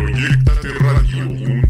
proyectateradio.com.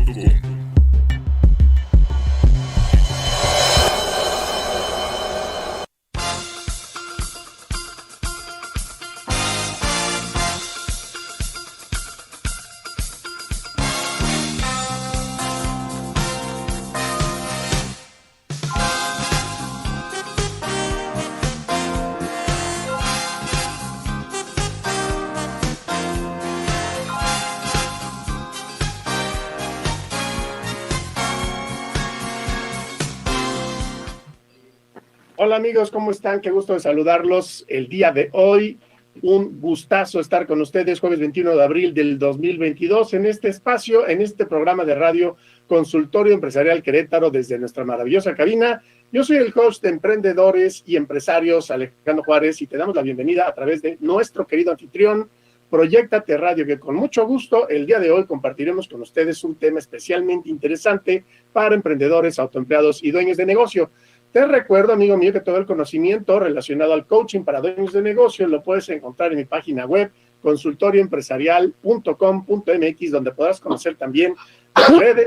Hola amigos, ¿cómo están? Qué gusto de saludarlos el día de hoy. Un gustazo estar con ustedes jueves 21 de abril del 2022 en este espacio, en este programa de radio Consultorio Empresarial Querétaro desde nuestra maravillosa cabina. Yo soy el host de Emprendedores y Empresarios, Alejandro Juárez, y te damos la bienvenida a través de nuestro querido anfitrión, Proyectate Radio, que con mucho gusto el día de hoy compartiremos con ustedes un tema especialmente interesante para emprendedores, autoempleados y dueños de negocio. Te recuerdo, amigo mío, que todo el conocimiento relacionado al coaching para dueños de negocio lo puedes encontrar en mi página web, consultorioempresarial.com.mx, donde podrás conocer también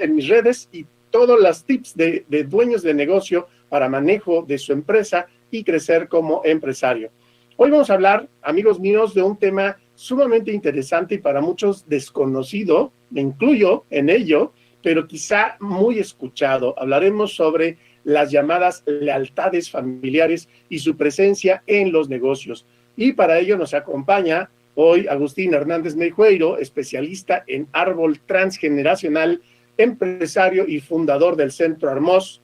en mis redes y todos los tips de dueños de negocio para manejo de su empresa y crecer como empresario. Hoy vamos a hablar, amigos míos, de un tema sumamente interesante y para muchos desconocido, me incluyo en ello, pero quizá muy escuchado. Hablaremos sobre las llamadas lealtades familiares y su presencia en los negocios. Y para ello nos acompaña hoy Agustín Hernández Meijueiro, especialista en árbol transgeneracional, empresario y fundador del Centro Armós,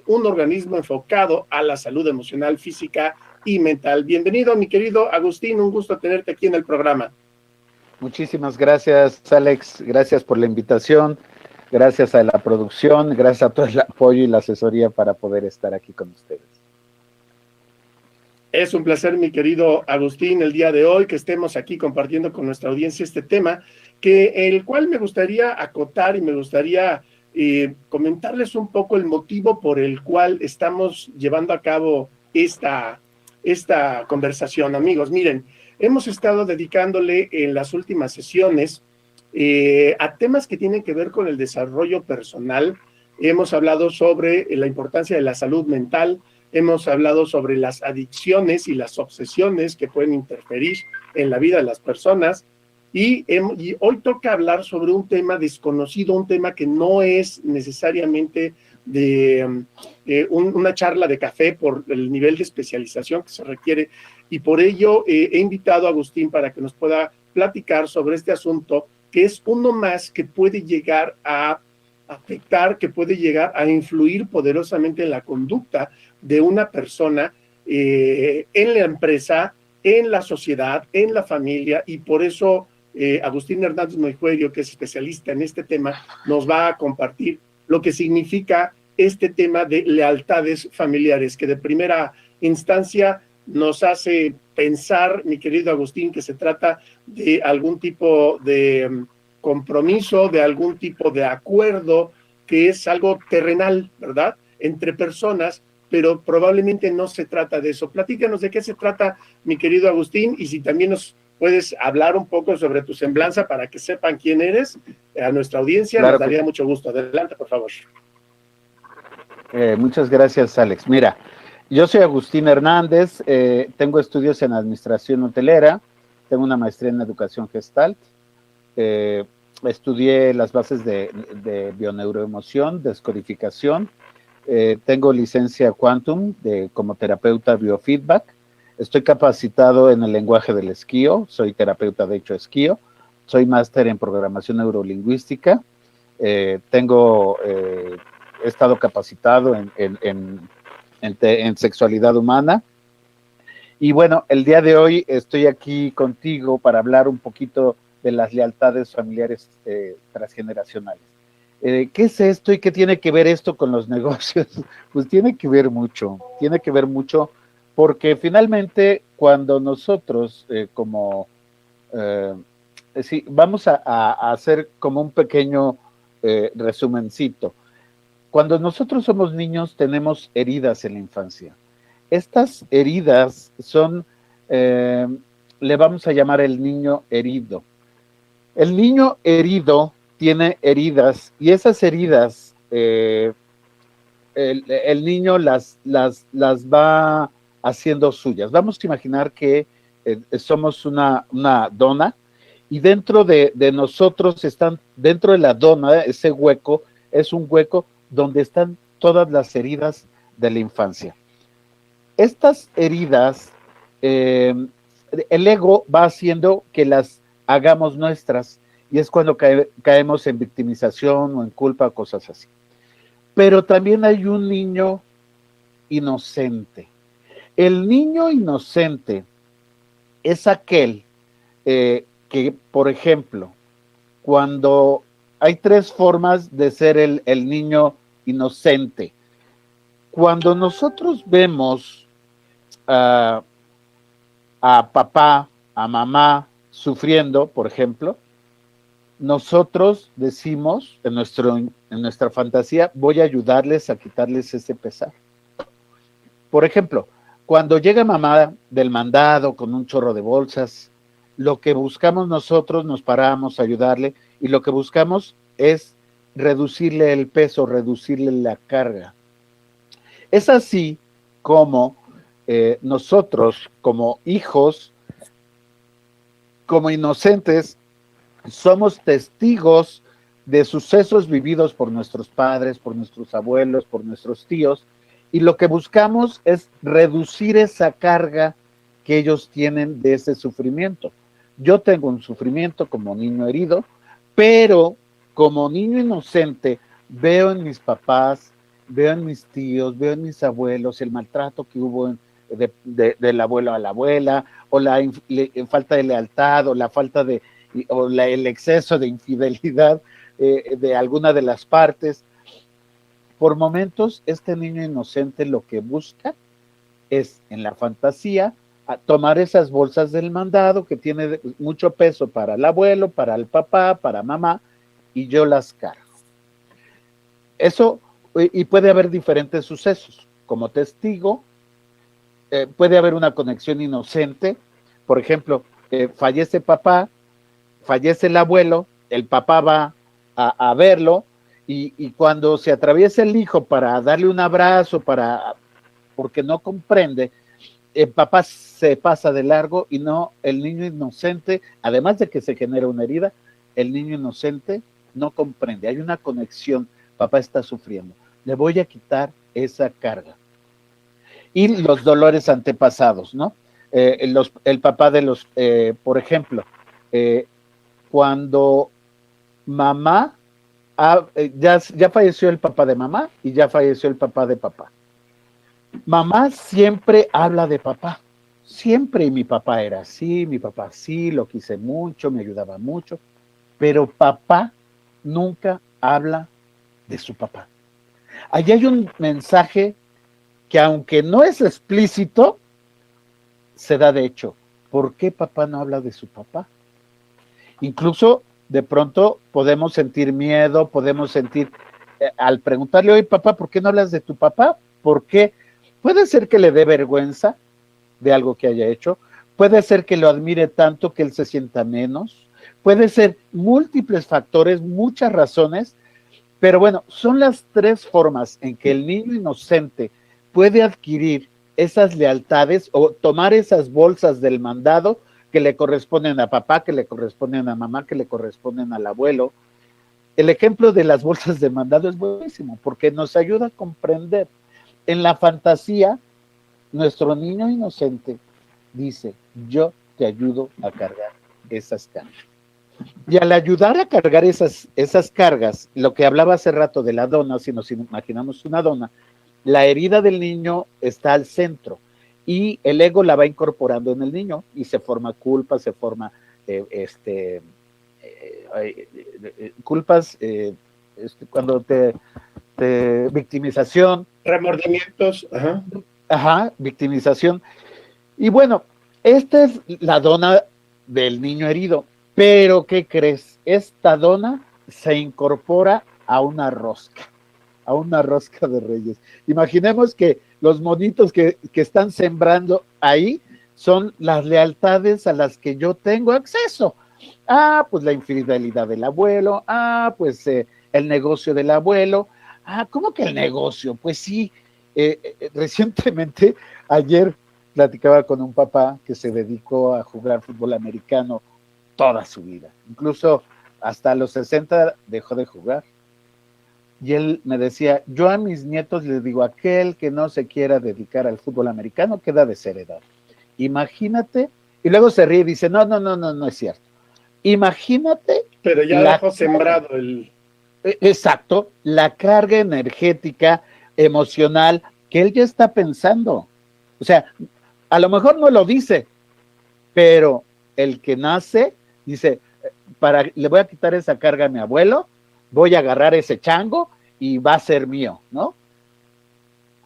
un organismo enfocado a la salud emocional, física y mental. Bienvenido, mi querido Agustín, un gusto tenerte aquí en el programa. Muchísimas gracias, Alex, gracias por la invitación. Gracias a la producción, gracias a todo el apoyo y la asesoría para poder estar aquí con ustedes. Es un placer, mi querido Agustín, el día de hoy que estemos aquí compartiendo con nuestra audiencia este tema, el cual me gustaría acotar y me gustaría comentarles un poco el motivo por el cual estamos llevando a cabo esta conversación. Amigos, miren, hemos estado dedicándole en las últimas sesiones a temas que tienen que ver con el desarrollo personal. Hemos hablado sobre la importancia de la salud mental, hemos hablado sobre las adicciones y las obsesiones que pueden interferir en la vida de las personas y hoy toca hablar sobre un tema desconocido, un tema que no es necesariamente de una charla de café por el nivel de especialización que se requiere y por ello he invitado a Agustín para que nos pueda platicar sobre este asunto, que es uno más que puede llegar a afectar, que puede llegar a influir poderosamente en la conducta de una persona en la empresa, en la sociedad, en la familia, y por eso Agustín Hernández Meijueiro, que es especialista en este tema, nos va a compartir lo que significa este tema de lealtades familiares, que de primera instancia nos hace pensar, mi querido Agustín, que se trata de algún tipo de compromiso, de algún tipo de acuerdo, que es algo terrenal, ¿verdad?, entre personas, pero probablemente no se trata de eso. Platícanos de qué se trata, mi querido Agustín, y si también nos puedes hablar un poco sobre tu semblanza para que sepan quién eres, a nuestra audiencia, claro, nos daría mucho gusto. Adelante, por favor. Muchas gracias, Alex. Mira, yo soy Agustín Hernández, tengo estudios en administración hotelera, tengo una maestría en educación Gestalt, estudié las bases de bioneuroemoción, descodificación, tengo licencia Quantum como terapeuta biofeedback, estoy capacitado en el lenguaje del esquío, soy terapeuta de hecho esquío, soy máster en programación neurolingüística, he estado capacitado en sexualidad humana. Y bueno, el día de hoy estoy aquí contigo para hablar un poquito de las lealtades familiares transgeneracionales. ¿Qué es esto y qué tiene que ver esto con los negocios? Pues tiene que ver mucho porque finalmente cuando nosotros vamos a hacer como un pequeño resumencito. Cuando nosotros somos niños tenemos heridas en la infancia. Estas heridas son, le vamos a llamar el niño herido. El niño herido tiene heridas y esas heridas el niño las va haciendo suyas. Vamos a imaginar que somos una dona y dentro de nosotros están, dentro de la dona, ese hueco es un hueco donde están todas las heridas de la infancia. Estas heridas, el ego va haciendo que las hagamos nuestras y es cuando caemos en victimización o en culpa, cosas así. Pero también hay un niño inocente. El niño inocente es aquel que, por ejemplo, cuando hay tres formas de ser el niño inocente. Cuando nosotros vemos a papá, a mamá sufriendo, por ejemplo, nosotros decimos en nuestra fantasía, voy a ayudarles a quitarles ese pesar. Por ejemplo, cuando llega mamá del mandado con un chorro de bolsas, lo que buscamos nosotros, nos paramos a ayudarle y lo que buscamos es reducirle el peso, reducirle la carga. Es así como nosotros, como hijos, como inocentes, somos testigos de sucesos vividos por nuestros padres, por nuestros abuelos, por nuestros tíos, y lo que buscamos es reducir esa carga que ellos tienen de ese sufrimiento. Yo tengo un sufrimiento como niño herido, pero como niño inocente veo en mis papás, veo en mis tíos, veo en mis abuelos el maltrato que hubo del abuelo a la abuela, o la falta de lealtad, o la falta de, o el exceso de infidelidad de alguna de las partes. Por momentos, este niño inocente lo que busca es, en la fantasía, tomar esas bolsas del mandado que tiene mucho peso para el abuelo, para el papá, para mamá, y yo las cargo. Eso, y puede haber diferentes sucesos. Como testigo, puede haber una conexión inocente. Por ejemplo, fallece papá, fallece el abuelo, el papá va a verlo, y cuando se atraviesa el hijo para darle un abrazo, porque no comprende, el papá se pasa de largo y no, el niño inocente, además de que se genera una herida, el niño inocente no comprende, hay una conexión, papá está sufriendo, le voy a quitar esa carga. Y los dolores antepasados, ¿no? El papá de los, por ejemplo, cuando mamá, ya falleció el papá de mamá y ya falleció el papá de papá. Mamá siempre habla de papá, siempre mi papá era así, mi papá sí, lo quise mucho, me ayudaba mucho, pero papá nunca habla de su papá. Allí hay un mensaje que aunque no es explícito, se da de hecho. ¿Por qué papá no habla de su papá? Incluso de pronto podemos sentir miedo, podemos sentir, al preguntarle, oye papá, ¿por qué no hablas de tu papá? ¿Por qué? Puede ser que le dé vergüenza de algo que haya hecho, puede ser que lo admire tanto que él se sienta menos, puede ser múltiples factores, muchas razones, pero bueno, son las tres formas en que el niño inocente puede adquirir esas lealtades o tomar esas bolsas del mandado que le corresponden a papá, que le corresponden a mamá, que le corresponden al abuelo. El ejemplo de las bolsas de mandado es buenísimo porque nos ayuda a comprender. En la fantasía, nuestro niño inocente dice, yo te ayudo a cargar esas cargas. Y al ayudar a cargar esas cargas, lo que hablaba hace rato de la dona, si nos imaginamos una dona, la herida del niño está al centro y el ego la va incorporando en el niño y se forma culpa, se forma culpas, cuando te victimización, remordimientos, victimización. Y bueno, esta es la dona del niño herido, pero ¿qué crees? Esta dona se incorpora a una rosca de Reyes. Imaginemos que los monitos que están sembrando ahí son las lealtades a las que yo tengo acceso. Ah, pues la infidelidad del abuelo. Ah, pues el negocio del abuelo. Ah, ¿cómo que el negocio? Pues sí, recientemente, ayer platicaba con un papá que se dedicó a jugar fútbol americano toda su vida. Incluso hasta los 60 dejó de jugar. Y él me decía, yo a mis nietos les digo, aquel que no se quiera dedicar al fútbol americano queda desheredado. Imagínate, y luego se ríe y dice, no, no, no, no, no es cierto. Imagínate Pero ya la dejó sembrado el... exacto, la carga energética, emocional, que él ya está pensando. O sea, a lo mejor no lo dice, pero el que nace dice, le voy a quitar esa carga a mi abuelo, voy a agarrar ese chango y va a ser mío, ¿no?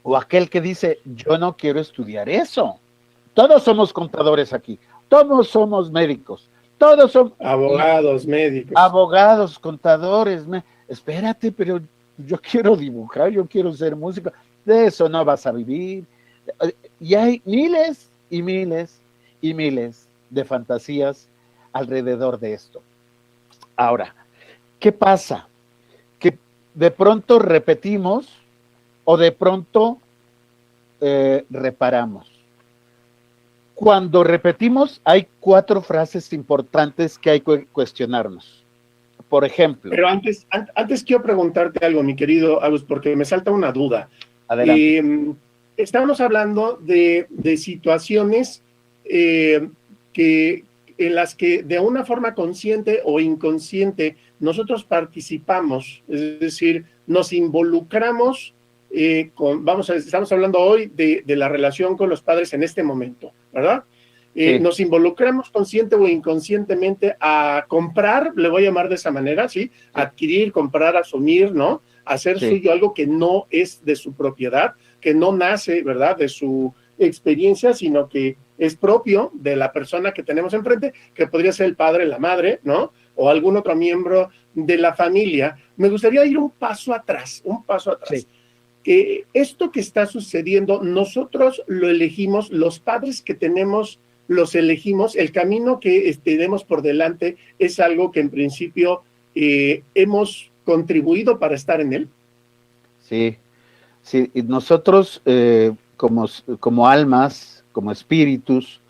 O aquel que dice, yo no quiero estudiar eso. Todos somos contadores aquí, todos somos médicos, todos somos abogados, médicos. Abogados, contadores. Espérate, pero yo quiero dibujar, yo quiero ser músico. De eso no vas a vivir. Y hay miles y miles y miles de fantasías alrededor de esto. Ahora, ¿qué pasa? Que de pronto repetimos o de pronto reparamos. Cuando repetimos, hay 4 frases importantes que hay que cuestionarnos. Por ejemplo. Pero antes quiero preguntarte algo, mi querido Agus, porque me salta una duda. Adelante. Estamos hablando de situaciones en las que de una forma consciente o inconsciente nosotros participamos, es decir, nos involucramos estamos hablando hoy de la relación con los padres en este momento, ¿verdad? Sí. Nos involucramos consciente o inconscientemente a comprar, le voy a llamar de esa manera, ¿sí? Adquirir, comprar, asumir, ¿no? Hacer suyo algo que no es de su propiedad, que no nace, ¿verdad? De su experiencia, sino que es propio de la persona que tenemos enfrente, que podría ser el padre, la madre, ¿no? O algún otro miembro de la familia. Me gustaría ir un paso atrás. Sí. Que esto que está sucediendo, nosotros lo elegimos, los padres que tenemos los elegimos, el camino que tenemos por delante es algo que en principio hemos contribuido para estar en él. Sí, sí, y nosotros como almas, como espíritus,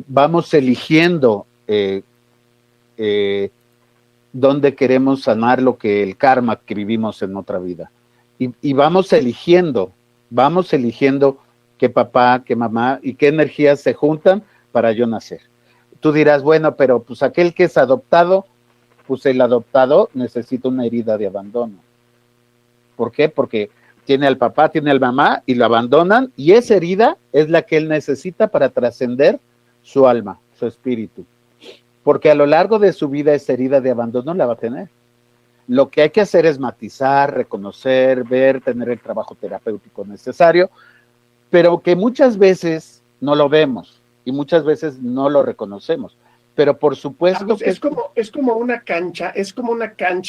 vamos eligiendo dónde queremos sanar lo que el karma que vivimos en otra vida. Y vamos eligiendo qué papá, qué mamá y qué energías se juntan para yo nacer. Tú dirás, bueno, pero pues aquel que es adoptado, pues el adoptado necesita una herida de abandono. ¿Por qué? Porque tiene al papá, tiene al mamá y lo abandonan y esa herida es la que él necesita para trascender su alma, su espíritu. Porque a lo largo de su vida esa herida de abandono la va a tener. Lo que hay que hacer es matizar, reconocer, ver, tener el trabajo terapéutico necesario, pero que muchas veces no lo vemos y muchas veces no lo reconocemos. Pero por supuesto que es como una cancha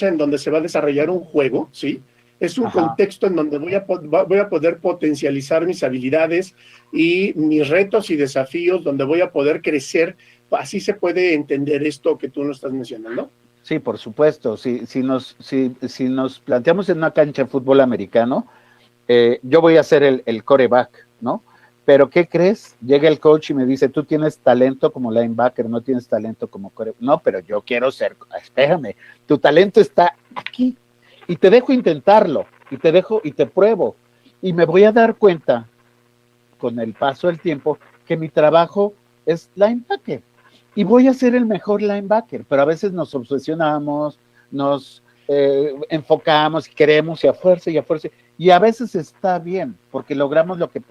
en donde se va a desarrollar un juego, ¿sí? Es un contexto en donde voy a poder potencializar mis habilidades y mis retos y desafíos, donde voy a poder crecer. Así se puede entender esto que tú nos estás mencionando. Sí, por supuesto. Si nos planteamos en una cancha de fútbol americano, yo voy a ser el quarterback, ¿no? Pero ¿qué crees? Llega el coach y me dice, tú tienes talento como linebacker, no tienes talento como quarterback. No, pero yo quiero ser, espérame, tu talento está aquí. Y te dejo intentarlo, y te pruebo. Y me voy a dar cuenta, con el paso del tiempo, que mi trabajo es linebacker. Y voy a ser el mejor linebacker, pero a veces nos obsesionamos, nos enfocamos, queremos y a fuerza, y a veces está bien, porque logramos lo que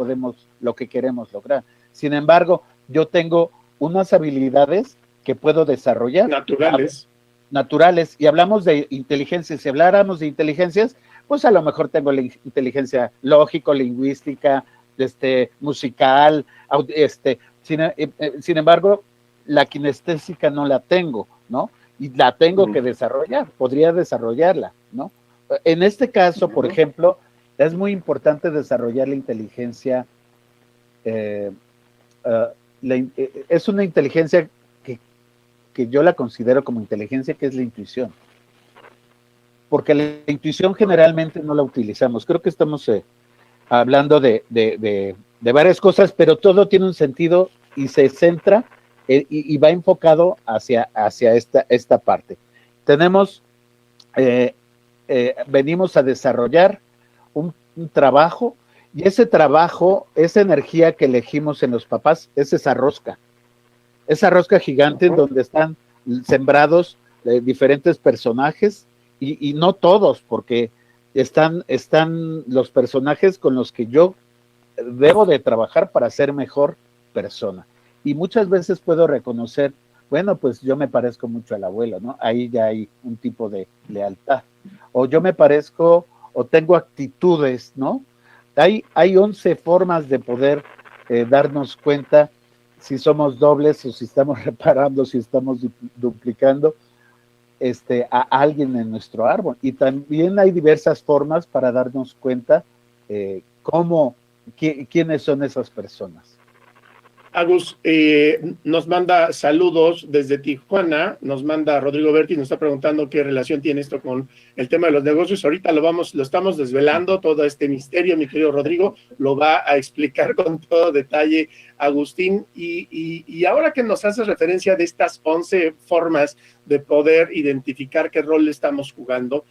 queremos lograr. Sin embargo, yo tengo unas habilidades que puedo desarrollar. Naturales, y hablamos de inteligencia. Si habláramos de inteligencias, pues a lo mejor tengo la inteligencia lógico, lingüística, musical, sin embargo, la kinestésica no la tengo, ¿no? Y la tengo que desarrollar, podría desarrollarla, ¿no? En este caso, por ejemplo, es muy importante desarrollar la inteligencia, es una inteligencia que que yo la considero como inteligencia, que es la intuición. Porque la intuición generalmente no la utilizamos. Creo que estamos hablando de varias cosas, pero todo tiene un sentido y se centra y va enfocado hacia esta parte. Venimos a desarrollar un trabajo, y ese trabajo, esa energía que elegimos en los papás, es esa rosca gigante donde están sembrados diferentes personajes, y no todos, porque están los personajes con los que yo debo de trabajar para ser mejor persona. Y muchas veces puedo reconocer, bueno, pues yo me parezco mucho al abuelo, ¿no? Ahí ya hay un tipo de lealtad. O yo me parezco, o tengo actitudes, ¿no? Hay 11 formas de poder darnos cuenta si somos dobles o si estamos reparando, si estamos duplicando a alguien en nuestro árbol. Y también hay diversas formas para darnos cuenta quiénes son esas personas. Agus nos manda saludos desde Tijuana, nos manda Rodrigo Berti, nos está preguntando qué relación tiene esto con el tema de los negocios. Ahorita lo estamos desvelando, todo este misterio, mi querido Rodrigo, lo va a explicar con todo detalle Agustín. Y ahora que nos haces referencia de estas 11 formas de poder identificar qué rol estamos jugando,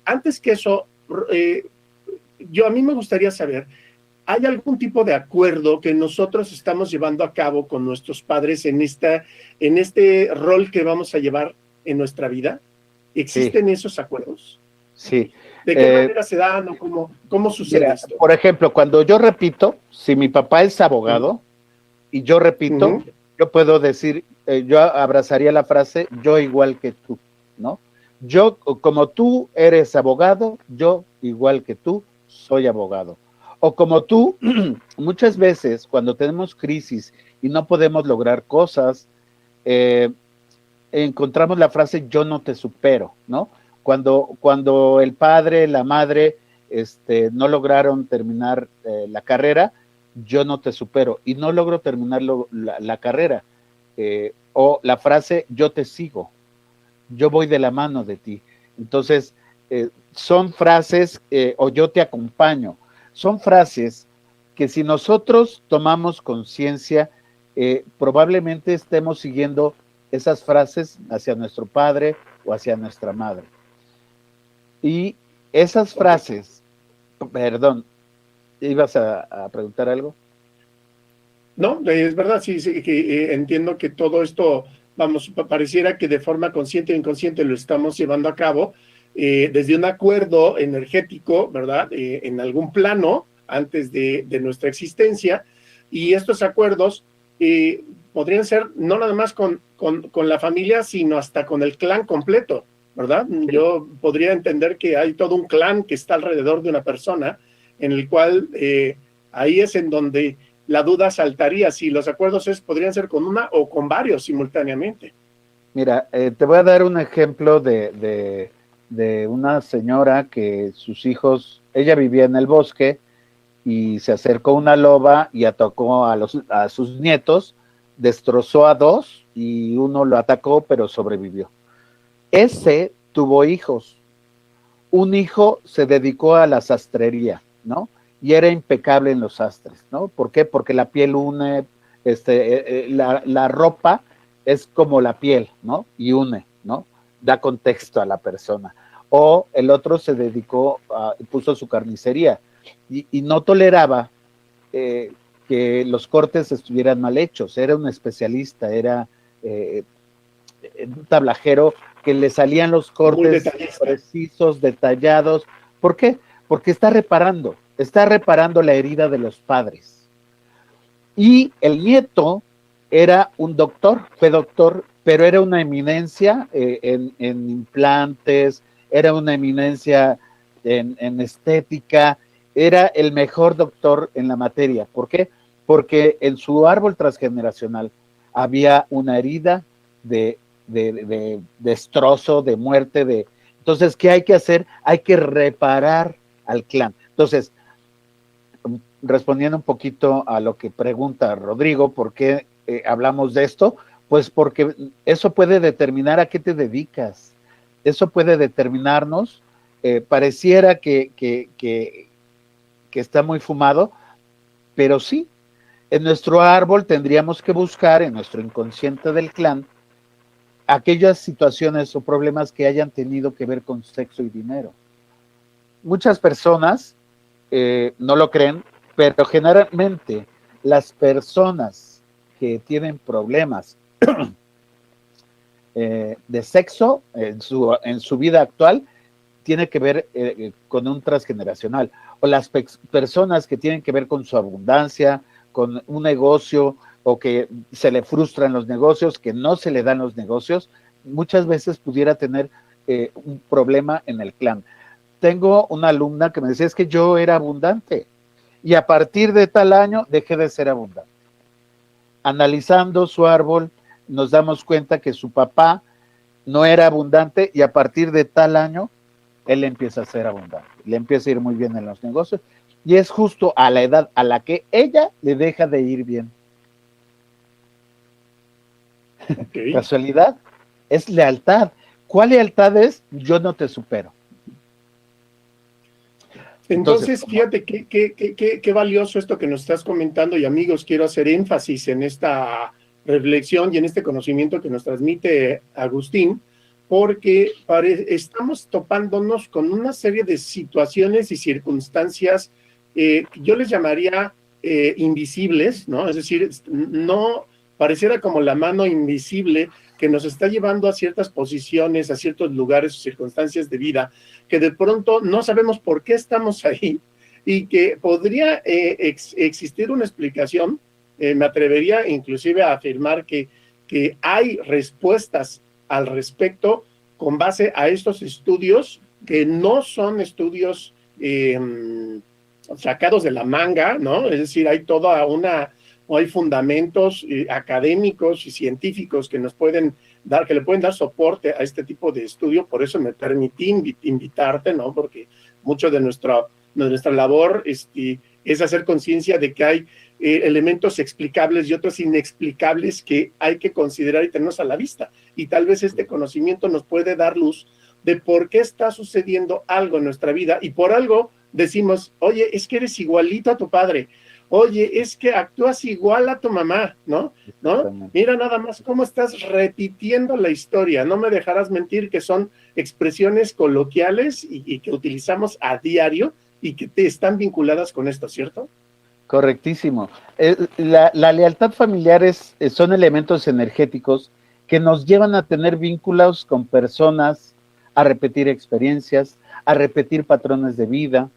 antes que eso, a mí me gustaría saber, ¿hay algún tipo de acuerdo que nosotros estamos llevando a cabo con nuestros padres en este rol que vamos a llevar en nuestra vida? ¿Existen esos acuerdos? Sí. ¿De qué manera se dan o cómo sucede esto? Por ejemplo, cuando yo repito, si mi papá es abogado y yo repito, yo puedo decir, yo abrazaría la frase, yo igual que tú, ¿no? Yo, como tú eres abogado, yo igual que tú soy abogado. O como tú, muchas veces cuando tenemos crisis y no podemos lograr cosas, encontramos la frase yo no te supero, ¿no? Cuando el padre, la madre, no lograron terminar la carrera, yo no te supero y no logro terminar la carrera. O la frase yo te sigo, yo voy de la mano de ti. Entonces, son frases, o yo te acompaño. Son frases que si nosotros tomamos conciencia, probablemente estemos siguiendo esas frases hacia nuestro padre o hacia nuestra madre. Y esas frases, perdón, ¿ibas a preguntar algo? No, es verdad, sí, que entiendo que todo esto, pareciera que de forma consciente o inconsciente lo estamos llevando a cabo, desde un acuerdo energético, ¿verdad? En algún plano antes de nuestra existencia, y estos acuerdos podrían ser no nada más con la familia, sino hasta con el clan completo, ¿verdad? Sí. Yo podría entender que hay todo un clan que está alrededor de una persona, en el cual ahí es en donde la duda saltaría si los acuerdos podrían ser con una o con varios simultáneamente. Mira, te voy a dar un ejemplo de una señora que sus hijos, ella vivía en el bosque y se acercó una loba y atacó a sus nietos, destrozó a 2 y uno lo atacó pero sobrevivió. Ese tuvo hijos. Un hijo se dedicó a la sastrería, ¿no? Y era impecable en los sastres, ¿no? ¿Por qué? Porque la piel une, la ropa es como la piel, ¿no? Y une, ¿no? Da contexto a la persona. O el otro se dedicó, puso su carnicería y no toleraba que los cortes estuvieran mal hechos. Era un especialista, era un tablajero que le salían los cortes precisos, detallados. ¿Por qué? Porque está reparando la herida de los padres. Y el nieto era un doctor, fue doctor, pero era una eminencia en implantes, era una eminencia en estética, era el mejor doctor en la materia. ¿Por qué? Porque en su árbol transgeneracional había una herida de destrozo, de muerte, entonces, ¿qué hay que hacer? Hay que reparar al clan. Entonces, respondiendo un poquito a lo que pregunta Rodrigo, ¿por qué hablamos de esto? Pues porque eso puede determinar a qué te dedicas, eso puede determinarnos, pareciera que está muy fumado, pero sí, en nuestro árbol tendríamos que buscar, en nuestro inconsciente del clan, aquellas situaciones o problemas que hayan tenido que ver con sexo y dinero. Muchas personas no lo creen, pero generalmente las personas que tienen problemas de sexo en su vida actual tiene que ver con un transgeneracional, o las personas que tienen que ver con su abundancia, con un negocio, o que se le frustran los negocios, que no se le dan los negocios, muchas veces pudiera tener un problema en el clan. Tengo una alumna que me decía, es que yo era abundante, y a partir de tal año dejé de ser abundante. Analizando su árbol, nos damos cuenta que su papá no era abundante, y a partir de tal año él empieza a ser abundante, le empieza a ir muy bien en los negocios, y es justo a la edad a la que ella le deja de ir bien. Okay. ¿Casualidad? Es lealtad. ¿Cuál lealtad es? Yo no te supero. Entonces fíjate qué valioso esto que nos estás comentando, y amigos, quiero hacer énfasis en esta reflexión y en este conocimiento que nos transmite Agustín, porque estamos topándonos con una serie de situaciones y circunstancias yo les llamaría invisibles, ¿no? Es decir, no pareciera como la mano invisible que nos está llevando a ciertas posiciones, a ciertos lugares o circunstancias de vida, que de pronto no sabemos por qué estamos ahí, y que podría existir una explicación. Me atrevería inclusive a afirmar que hay respuestas al respecto con base a estos estudios, que no son estudios sacados de la manga, ¿no? Es decir, hay toda hay fundamentos académicos y científicos que nos pueden dar, que le pueden dar soporte a este tipo de estudio. Por eso me permití invitarte, ¿no? Porque mucho de nuestra labor es hacer conciencia de que hay elementos explicables y otros inexplicables que hay que considerar y tenernos a la vista. Y tal vez este conocimiento nos puede dar luz de por qué está sucediendo algo en nuestra vida, y por algo decimos, oye, es que eres igualito a tu padre, oye, es que actúas igual a tu mamá, ¿no? Mira nada más cómo estás repitiendo la historia. No me dejarás mentir que son expresiones coloquiales y que utilizamos a diario y que te están vinculadas con esto, ¿cierto? Correctísimo. La lealtad familiar son elementos energéticos que nos llevan a tener vínculos con personas, a repetir experiencias, a repetir patrones de vida.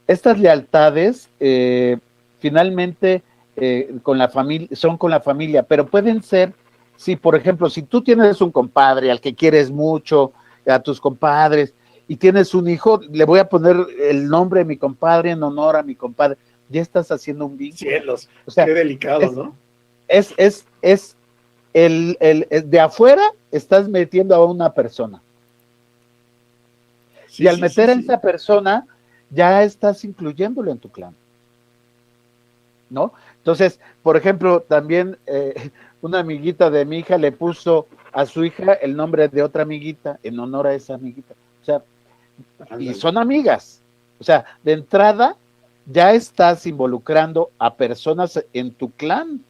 Estas lealtades finalmente son con la familia, pero pueden ser, si por ejemplo, si tú tienes un compadre al que quieres mucho, a tus compadres, y tienes un hijo, le voy a poner el nombre de mi compadre en honor a mi compadre, ya estás haciendo un vínculo. Cielos, o sea, qué delicado, ¿no? El de afuera estás metiendo a una persona. Sí, y al meter a esa persona, ya estás incluyéndolo en tu clan, ¿no? Entonces, por ejemplo, también una amiguita de mi hija le puso a su hija el nombre de otra amiguita en honor a esa amiguita. O sea, y son amigas. O sea, de entrada ya estás involucrando a personas en tu clan.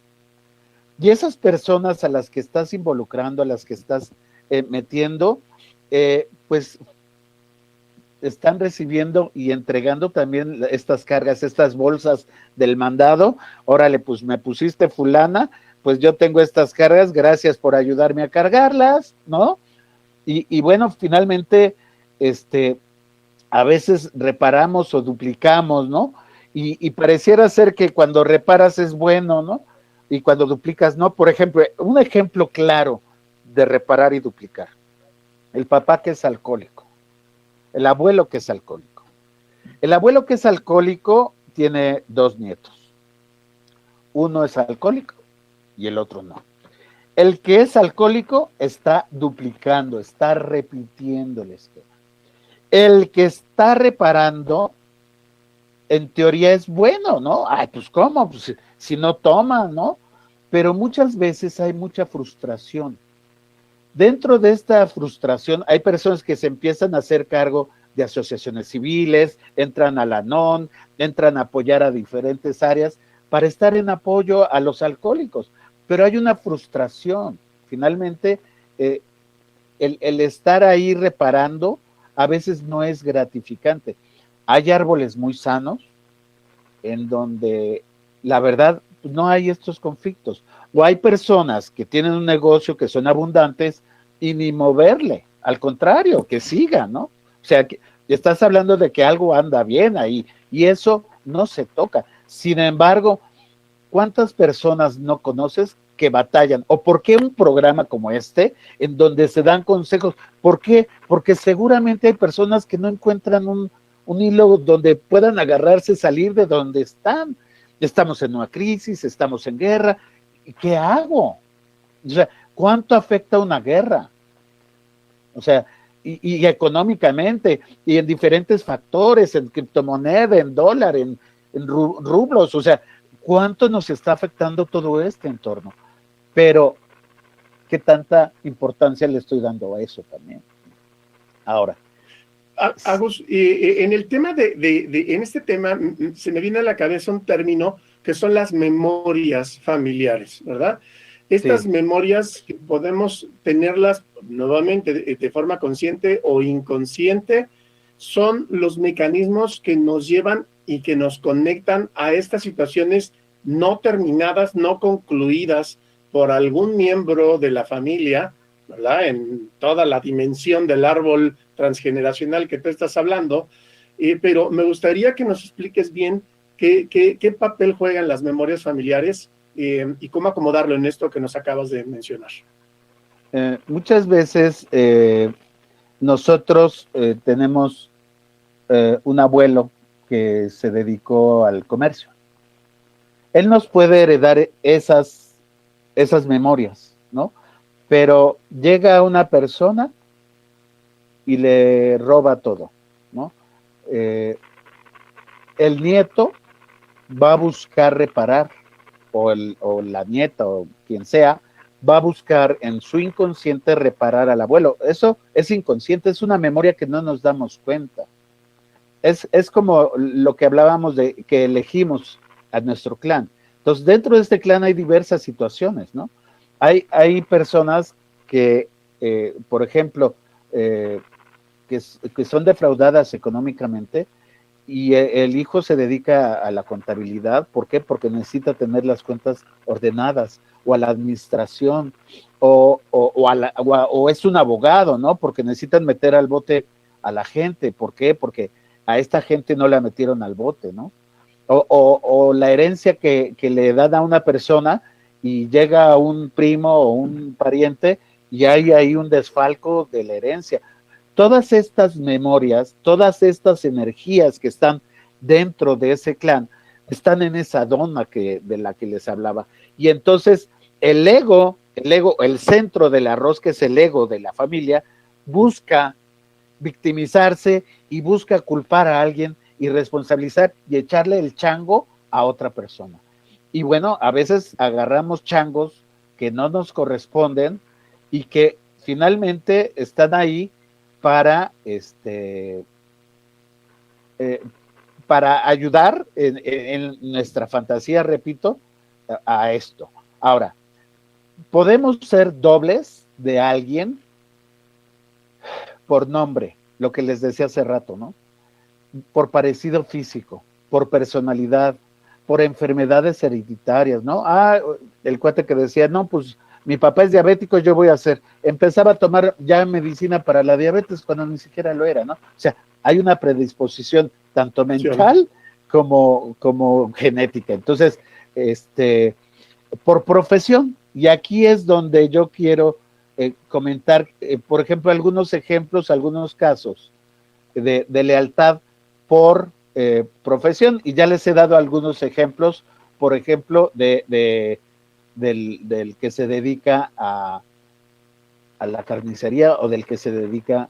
Y esas personas a las que estás involucrando, a las que estás metiendo, pues están recibiendo y entregando también estas cargas, estas bolsas del mandado. Órale, pues me pusiste fulana, pues yo tengo estas cargas, gracias por ayudarme a cargarlas, ¿no? Y bueno, finalmente, a veces reparamos o duplicamos, ¿no? Y pareciera ser que cuando reparas es bueno, ¿no? Y cuando duplicas, no. Por ejemplo, un ejemplo claro de reparar y duplicar. El papá que es alcohólico. El abuelo que es alcohólico. El abuelo que es alcohólico tiene 2 nietos. Uno es alcohólico y el otro no. El que es alcohólico está duplicando, está repitiendo el esquema. El que está reparando, en teoría es bueno, ¿no? Ay, pues ¿cómo? Pues si no toma, ¿no? pero muchas veces hay mucha frustración. Dentro de esta frustración hay personas que se empiezan a hacer cargo de asociaciones civiles, entran a la NON, entran a apoyar a diferentes áreas para estar en apoyo a los alcohólicos, pero hay una frustración. Finalmente, el estar ahí reparando a veces no es gratificante. Hay árboles muy sanos en donde la verdad no hay estos conflictos. O hay personas que tienen un negocio que son abundantes y ni moverle, al contrario, que sigan, ¿no? O sea, que estás hablando de que algo anda bien ahí y eso no se toca. Sin embargo, ¿cuántas personas no conoces que batallan? ¿O por qué un programa como este, en donde se dan consejos? ¿Por qué? Porque seguramente hay personas que no encuentran un hilo donde puedan agarrarse, salir de donde están. Estamos en una crisis, estamos en guerra. ¿Qué hago? O sea, ¿cuánto afecta una guerra? O sea, y económicamente, y en diferentes factores, en criptomoneda, en dólar, en rublos, o sea, ¿cuánto nos está afectando todo este entorno? Pero, ¿qué tanta importancia le estoy dando a eso también? Ahora. Agus, en el tema en este tema se me viene a la cabeza un término que son las memorias familiares, ¿verdad? Estas memorias podemos tenerlas nuevamente de forma consciente o inconsciente, son los mecanismos que nos llevan y que nos conectan a estas situaciones no terminadas, no concluidas por algún miembro de la familia, ¿verdad? En toda la dimensión del árbol transgeneracional que tú estás hablando, pero me gustaría que nos expliques bien qué papel juegan las memorias familiares y cómo acomodarlo en esto que nos acabas de mencionar. Muchas veces nosotros tenemos un abuelo que se dedicó al comercio. Él nos puede heredar esas memorias, ¿no? Pero llega una persona y le roba todo, ¿no? El nieto va a buscar reparar, o la nieta, o quien sea, va a buscar en su inconsciente reparar al abuelo. Eso es inconsciente, es una memoria que no nos damos cuenta. Es como lo que hablábamos de que elegimos a nuestro clan. Entonces, dentro de este clan hay diversas situaciones, ¿no? Hay personas que, por ejemplo, que son defraudadas económicamente y el hijo se dedica a la contabilidad. ¿Por qué? Porque necesita tener las cuentas ordenadas, o a la administración, o es un abogado, ¿no? Porque necesitan meter al bote a la gente. ¿Por qué? Porque a esta gente no la metieron al bote, ¿no? O la herencia que le dan a una persona y llega a un primo o un pariente y hay ahí un desfalco de la herencia. Todas estas memorias, todas estas energías que están dentro de ese clan, están en esa dona de la que les hablaba. Y entonces el ego, el centro del arroz, que es el ego de la familia, busca victimizarse y busca culpar a alguien y responsabilizar y echarle el chango a otra persona. Y bueno, a veces agarramos changos que no nos corresponden y que finalmente están ahí para para ayudar en nuestra fantasía, repito, a esto. Ahora, podemos ser dobles de alguien por nombre, lo que les decía hace rato, ¿no? Por parecido físico, por personalidad, por enfermedades hereditarias, ¿no? El cuate que decía, no, pues mi papá es diabético, yo voy a hacer. Empezaba a tomar ya medicina para la diabetes cuando ni siquiera lo era, ¿no? O sea, hay una predisposición tanto mental como genética. Entonces, por profesión, y aquí es donde yo quiero comentar, por ejemplo, algunos ejemplos, algunos casos de lealtad por profesión, y ya les he dado algunos ejemplos, por ejemplo, del que se dedica a la carnicería, o del que se dedica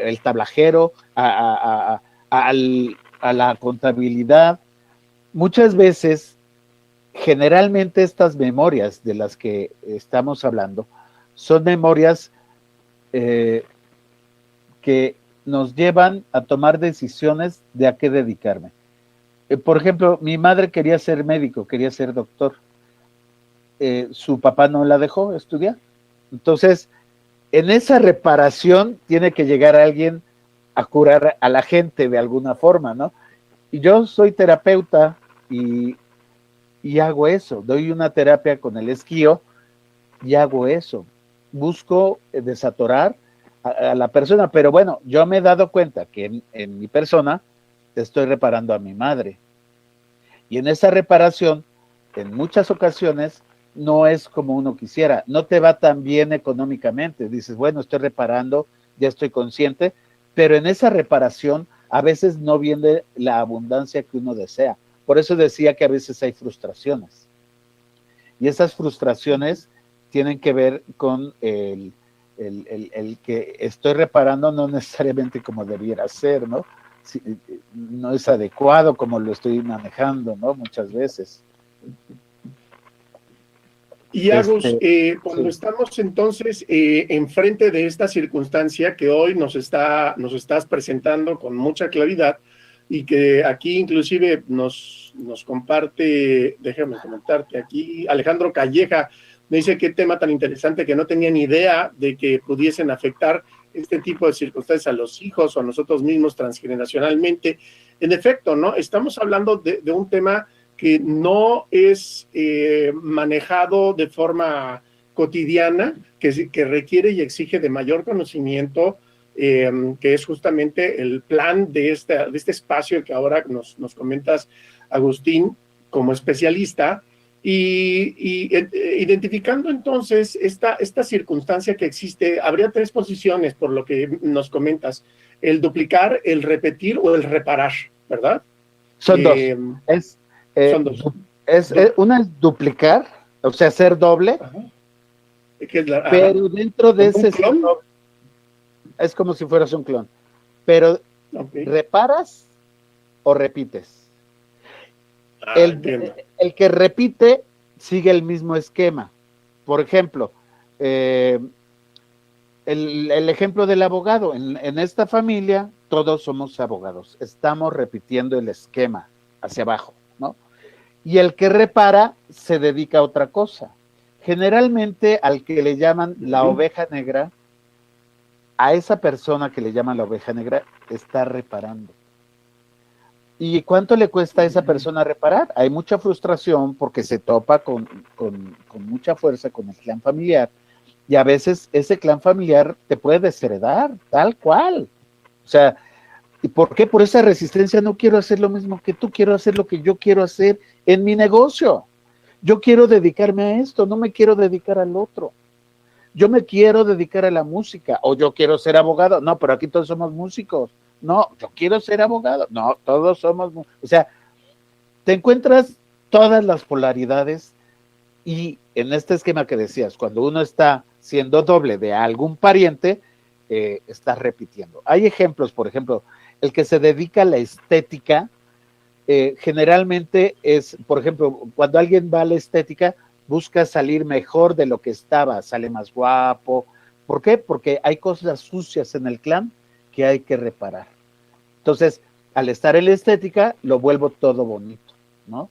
el tablajero, a la contabilidad. Muchas veces generalmente estas memorias de las que estamos hablando son memorias que nos llevan a tomar decisiones de a qué dedicarme. Por ejemplo, mi madre quería ser médico, quería ser doctor. Su papá no la dejó estudiar. Entonces, en esa reparación tiene que llegar alguien a curar a la gente de alguna forma, ¿no? Y yo soy terapeuta y hago eso. Doy una terapia con el esquío y hago eso. Busco desatorar a la persona, pero bueno, yo me he dado cuenta que en mi persona estoy reparando a mi madre. Y en esa reparación, en muchas ocasiones, no es como uno quisiera. No te va tan bien económicamente. Dices, bueno, estoy reparando, ya estoy consciente, pero en esa reparación a veces no viene la abundancia que uno desea. Por eso decía que a veces hay frustraciones. Y esas frustraciones tienen que ver con el que estoy reparando no necesariamente como debiera ser, ¿no? Si, no es adecuado como lo estoy manejando, ¿no? Muchas veces. Y Agus, cuando estamos entonces enfrente de esta circunstancia que hoy nos estás presentando con mucha claridad y que aquí inclusive nos comparte, déjame comentarte aquí, Alejandro Calleja me dice qué tema tan interesante que no tenía ni idea de que pudiesen afectar este tipo de circunstancias a los hijos o a nosotros mismos transgeneracionalmente. En efecto, ¿no? Estamos hablando de un tema que no es manejado de forma cotidiana, que requiere y exige de mayor conocimiento, que es justamente el plan de este espacio que ahora nos comentas, Agustín, como especialista, y identificando entonces esta circunstancia que existe, habría tres posiciones por lo que nos comentas: el duplicar, el repetir o el reparar, ¿verdad? Son dos. Son dos. Una es duplicar, o sea, ser doble, pero dentro de ese ser doble, es como si fueras un clon, pero reparas o repites. El que repite sigue el mismo esquema. Por ejemplo, el ejemplo del abogado. En esta familia todos somos abogados. Estamos repitiendo el esquema hacia abajo, ¿no? Y el que repara se dedica a otra cosa. Generalmente al que le llaman la oveja negra, a esa persona que le llaman la oveja negra está reparando. ¿Y cuánto le cuesta a esa persona reparar? Hay mucha frustración porque se topa con mucha fuerza con el clan familiar, y a veces ese clan familiar te puede desheredar, tal cual. O sea, ¿y por qué? Por esa resistencia. No quiero hacer lo mismo que tú, quiero hacer lo que yo quiero hacer en mi negocio. Yo quiero dedicarme a esto, no me quiero dedicar al otro. Yo me quiero dedicar a la música, o yo quiero ser abogado. No, pero aquí todos somos músicos. No, yo quiero ser abogado. No, todos somos, o sea, te encuentras todas las polaridades, y en este esquema que decías, cuando uno está siendo doble de algún pariente, está repitiendo. Hay ejemplos, por ejemplo, el que se dedica a la estética, generalmente es, por ejemplo, cuando alguien va a la estética, busca salir mejor de lo que estaba, sale más guapo. ¿Por qué? Porque hay cosas sucias en el clan que hay que reparar. Entonces, al estar en la estética, lo vuelvo todo bonito, ¿no?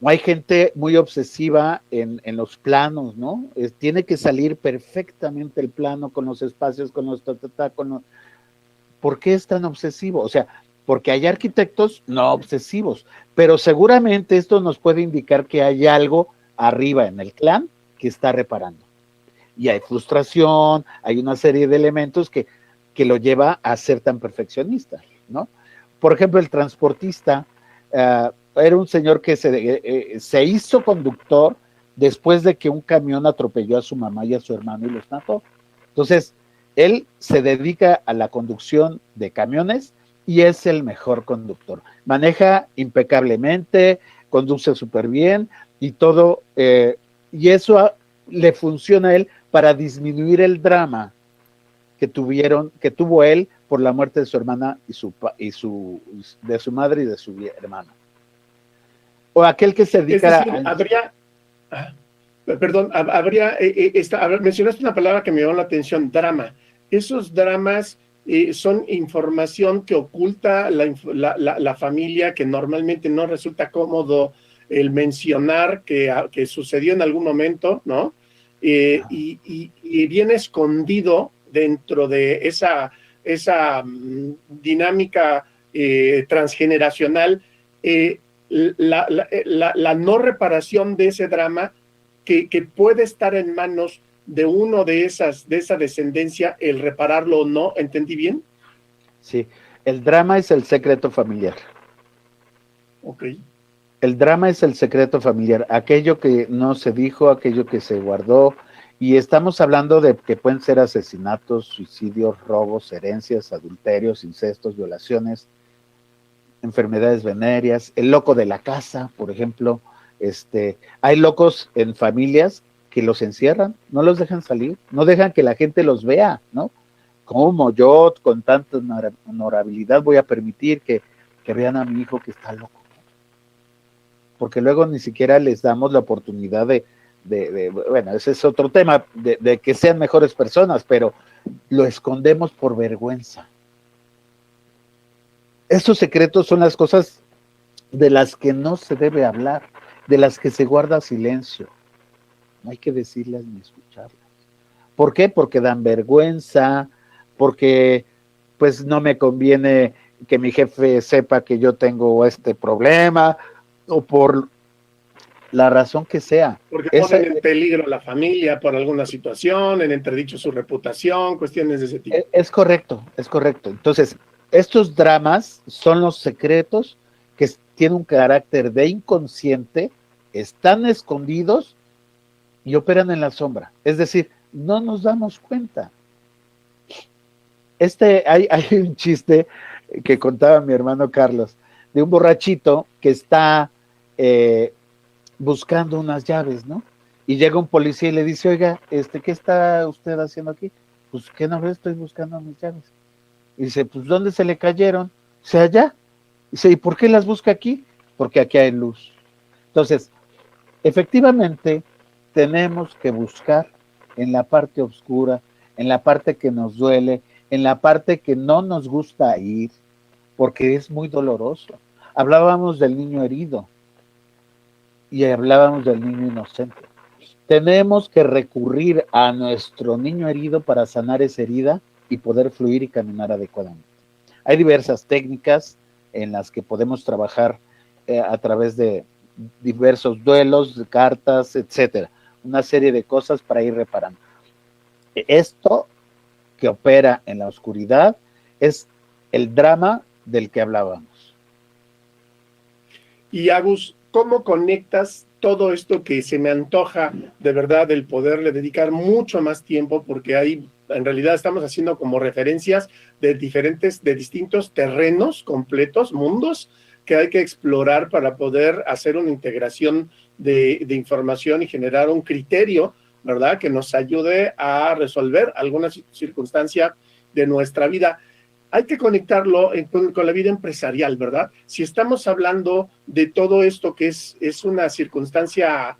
O hay gente muy obsesiva en los planos, ¿no? Tiene que salir perfectamente el plano con los espacios, con los con los... ¿Por qué es tan obsesivo? O sea, porque hay arquitectos no obsesivos, pero seguramente esto nos puede indicar que hay algo arriba en el clan que está reparando. Y hay frustración, hay una serie de elementos que lo lleva a ser tan perfeccionista, ¿no? Por ejemplo, el transportista era un señor que se hizo conductor después de que un camión atropelló a su mamá y a su hermano y los mató. Entonces, él se dedica a la conducción de camiones y es el mejor conductor. Maneja impecablemente, conduce súper bien y todo, y eso le funciona a él para disminuir el drama que tuvo él por la muerte de su hermana de su madre y de su hermano. O aquel que se Es dedica decir, habría, ah, perdón, mencionaste una palabra que me llamó la atención, drama. Esos dramas son información que oculta la familia, que normalmente no resulta cómodo el mencionar que sucedió en algún momento, ¿no? Y viene escondido dentro de esa dinámica transgeneracional, la no reparación de ese drama que puede estar en manos de uno de esa descendencia, el repararlo o no. ¿Entendí bien? Sí, el drama es el secreto familiar. Ok. El drama es el secreto familiar, aquello que no se dijo, aquello que se guardó, y estamos hablando de que pueden ser asesinatos, suicidios, robos, herencias, adulterios, incestos, violaciones, enfermedades venéreas, el loco de la casa, por ejemplo. Hay locos en familias que los encierran, no los dejan salir, no dejan que la gente los vea, ¿no? ¿Cómo yo, con tanta honorabilidad, voy a permitir que vean a mi hijo que está loco? Porque luego ni siquiera les damos la oportunidad bueno, ese es otro tema, de que sean mejores personas, pero lo escondemos por vergüenza. Estos secretos son las cosas de las que no se debe hablar, de las que se guarda silencio. No hay que decirlas ni escucharlas. ¿Por qué? Porque dan vergüenza, porque pues no me conviene que mi jefe sepa que yo tengo este problema, o por la razón que sea. Porque ponen en peligro a la familia por alguna situación, en entredicho su reputación, cuestiones de ese tipo. Es correcto, es correcto. Entonces, estos dramas son los secretos que tienen un carácter de inconsciente, están escondidos y operan en la sombra. Es decir, no nos damos cuenta. Hay un chiste que contaba mi hermano Carlos, de un borrachito que está buscando unas llaves, ¿no? Y llega un policía y le dice, oiga, ¿qué está usted haciendo aquí? Pues, ¿qué no ve? Estoy buscando mis llaves. Y dice, pues, ¿dónde se le cayeron? Dice, allá. Dice, ¿y por qué las busca aquí? Porque aquí hay luz. Entonces, efectivamente, tenemos que buscar en la parte oscura, en la parte que nos duele, en la parte que no nos gusta ir, porque es muy doloroso. Hablábamos del niño herido y hablábamos del niño inocente. Tenemos que recurrir a nuestro niño herido para sanar esa herida y poder fluir y caminar adecuadamente. Hay diversas técnicas en las que podemos trabajar a través de diversos duelos, cartas, etcétera. Una serie de cosas para ir reparando. Esto que opera en la oscuridad es el drama del que hablábamos. Y Agus, ¿cómo conectas todo esto que se me antoja de verdad el poderle dedicar mucho más tiempo? Porque ahí en realidad estamos haciendo como referencias de distintos terrenos completos, mundos que hay que explorar para poder hacer una integración de información y generar un criterio, ¿verdad? Que nos ayude a resolver alguna circunstancia de nuestra vida. Hay que conectarlo con la vida empresarial, ¿verdad? Si estamos hablando de todo esto que es una circunstancia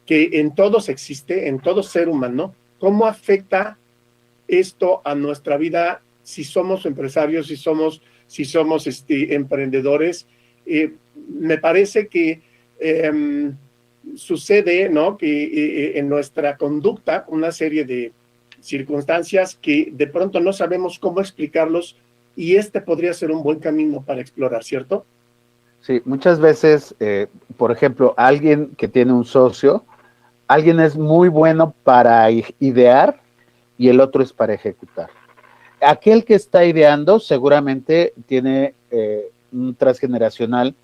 que en todos existe, en todo ser humano, ¿cómo afecta esto a nuestra vida si somos empresarios, si somos emprendedores? Me parece que sucede, ¿no? Que en nuestra conducta una serie de circunstancias que de pronto no sabemos cómo explicarlos, y podría ser un buen camino para explorar, ¿cierto? Sí, muchas veces, por ejemplo, alguien que tiene un socio, alguien es muy bueno para idear y el otro es para ejecutar. Aquel que está ideando seguramente tiene un transgeneracional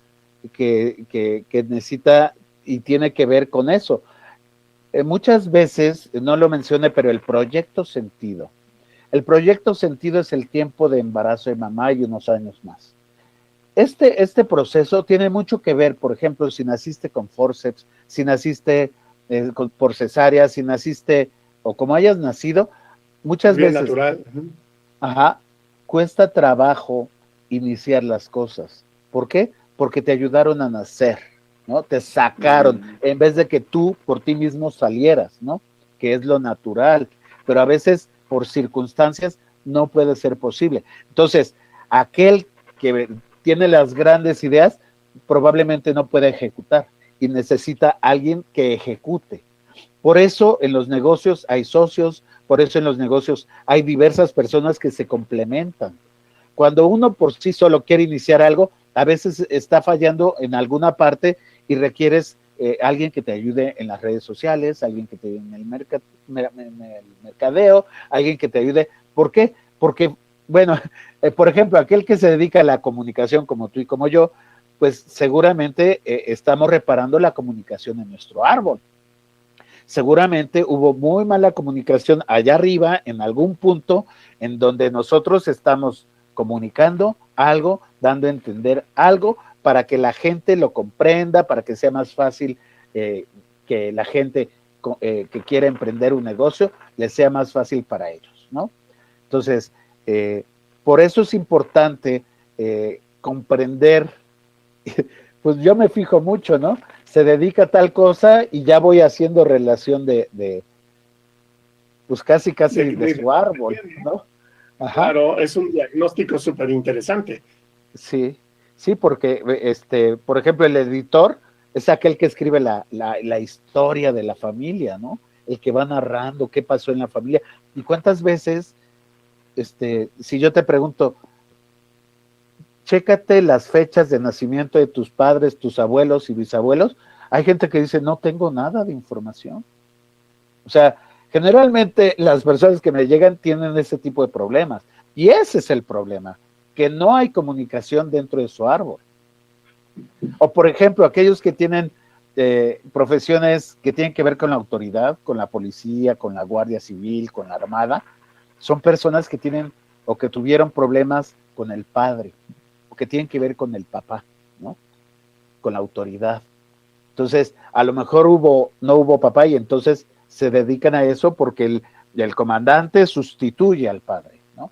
que necesita y tiene que ver con eso. Muchas veces, no lo mencioné, pero el proyecto sentido. El proyecto sentido es el tiempo de embarazo de mamá y unos años más. Este proceso tiene mucho que ver, por ejemplo, si naciste con forceps, si naciste por cesárea, si naciste o como hayas nacido, muchas Bien veces natural. cuesta trabajo iniciar las cosas. ¿Por qué? Porque te ayudaron a nacer, ¿no? Te sacaron, en vez de que tú por ti mismo salieras, ¿no? Que es lo natural, pero a veces por circunstancias no puede ser posible. Entonces, aquel que tiene las grandes ideas probablemente no puede ejecutar y necesita alguien que ejecute. Por eso en los negocios hay socios, por eso en los negocios hay diversas personas que se complementan. Cuando uno por sí solo quiere iniciar algo, a veces está fallando en alguna parte y requieres alguien que te ayude en las redes sociales, alguien que te ayude en el mercadeo, alguien que te ayude. ¿Por qué? Porque, bueno, por ejemplo, aquel que se dedica a la comunicación como tú y como yo, pues seguramente estamos reparando la comunicación en nuestro árbol. Seguramente hubo muy mala comunicación allá arriba, en algún punto, en donde nosotros estamos comunicando algo, dando a entender algo, para que la gente lo comprenda, para que sea más fácil que la gente que quiere emprender un negocio, les sea más fácil para ellos, ¿no? Entonces, por eso es importante comprender, pues yo me fijo mucho, ¿no? Se dedica a tal cosa y ya voy haciendo relación pues casi de su árbol, ¿no? Ajá. Claro, es un diagnóstico súper interesante. Sí, sí, porque, por ejemplo, el editor es aquel que escribe la historia de la familia, ¿no? El que va narrando qué pasó en la familia. ¿Y cuántas veces, si yo te pregunto, chécate las fechas de nacimiento de tus padres, tus abuelos y bisabuelos, hay gente que dice, no tengo nada de información. O sea, generalmente las personas que me llegan tienen ese tipo de problemas. Y ese es el problema, que no hay comunicación dentro de su árbol. O, por ejemplo, aquellos que tienen profesiones que tienen que ver con la autoridad, con la policía, con la Guardia Civil, con la Armada, son personas que tienen o que tuvieron problemas con el padre, o que tienen que ver con el papá, ¿no? Con la autoridad. Entonces, a lo mejor no hubo papá y entonces se dedican a eso porque el comandante sustituye al padre, ¿no?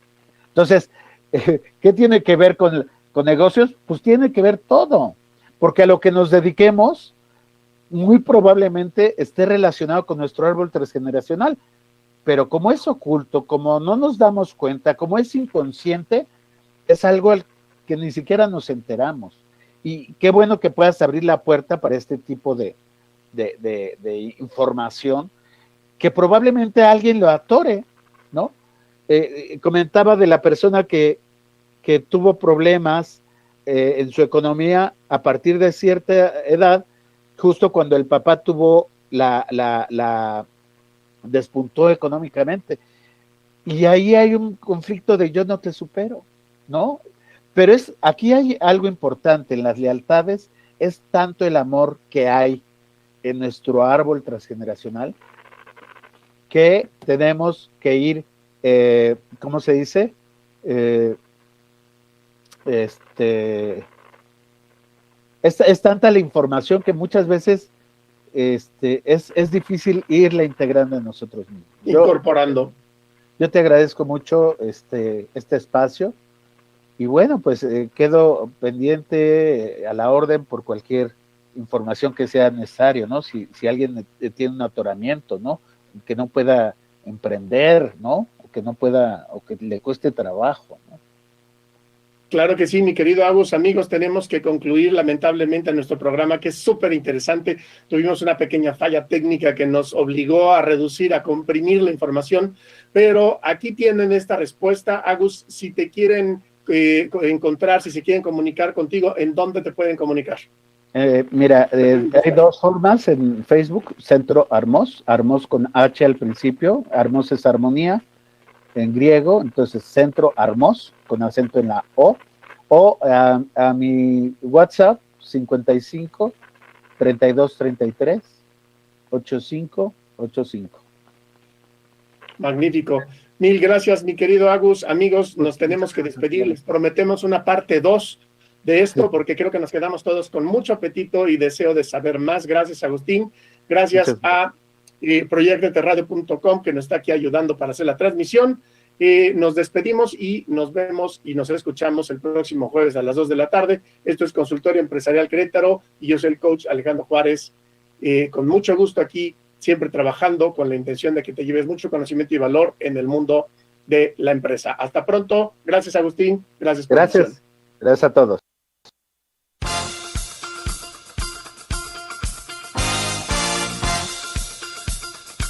Entonces, ¿qué tiene que ver con negocios? Pues tiene que ver todo, porque a lo que nos dediquemos muy probablemente esté relacionado con nuestro árbol transgeneracional, pero como es oculto, como no nos damos cuenta, como es inconsciente, es algo al que ni siquiera nos enteramos. Y qué bueno que puedas abrir la puerta para este tipo de información que probablemente alguien lo atore, ¿no? Comentaba de la persona que tuvo problemas en su economía a partir de cierta edad, justo cuando el papá tuvo despuntó económicamente. Y ahí hay un conflicto de yo no te supero, ¿no? Pero aquí hay algo importante en las lealtades, es tanto el amor que hay en nuestro árbol transgeneracional que tenemos que ir, ¿cómo se dice? Es tanta la información que muchas veces es difícil irla integrando en nosotros mismos. Incorporando. Yo te agradezco mucho este espacio y bueno, pues quedo pendiente a la orden por cualquier información que sea necesario, ¿no? Si alguien tiene un atoramiento, ¿no? Que no pueda emprender, ¿no? O que le cueste trabajo, ¿no? Claro que sí, mi querido Agus. Amigos, tenemos que concluir lamentablemente nuestro programa, que es súper interesante. Tuvimos una pequeña falla técnica que nos obligó a reducir, a comprimir la información, pero aquí tienen esta respuesta. Agus, si te quieren encontrar, si se quieren comunicar contigo, ¿en dónde te pueden comunicar? Mira, hay dos formas en Facebook: Centro Armos, Armos con H al principio, Armos es armonía en griego, entonces Centro Armos con acento en la O, o a mi WhatsApp 55 32 33 85 85. Magnífico. Mil gracias, mi querido Agus. Amigos, nos tenemos que despedir. Les prometemos una parte 2 de esto, porque creo que nos quedamos todos con mucho apetito y deseo de saber más. Gracias, Agustín. Gracias a proyectoterradio.com, que nos está aquí ayudando para hacer la transmisión. Nos despedimos y nos vemos y nos escuchamos el próximo jueves a las 2 de la tarde. Esto es Consultorio Empresarial Querétaro y yo soy el coach Alejandro Juárez. Con mucho gusto aquí, siempre trabajando con la intención de que te lleves mucho conocimiento y valor en el mundo de la empresa. Hasta pronto. Gracias, Agustín. Gracias por Gracias. Gracias a todos.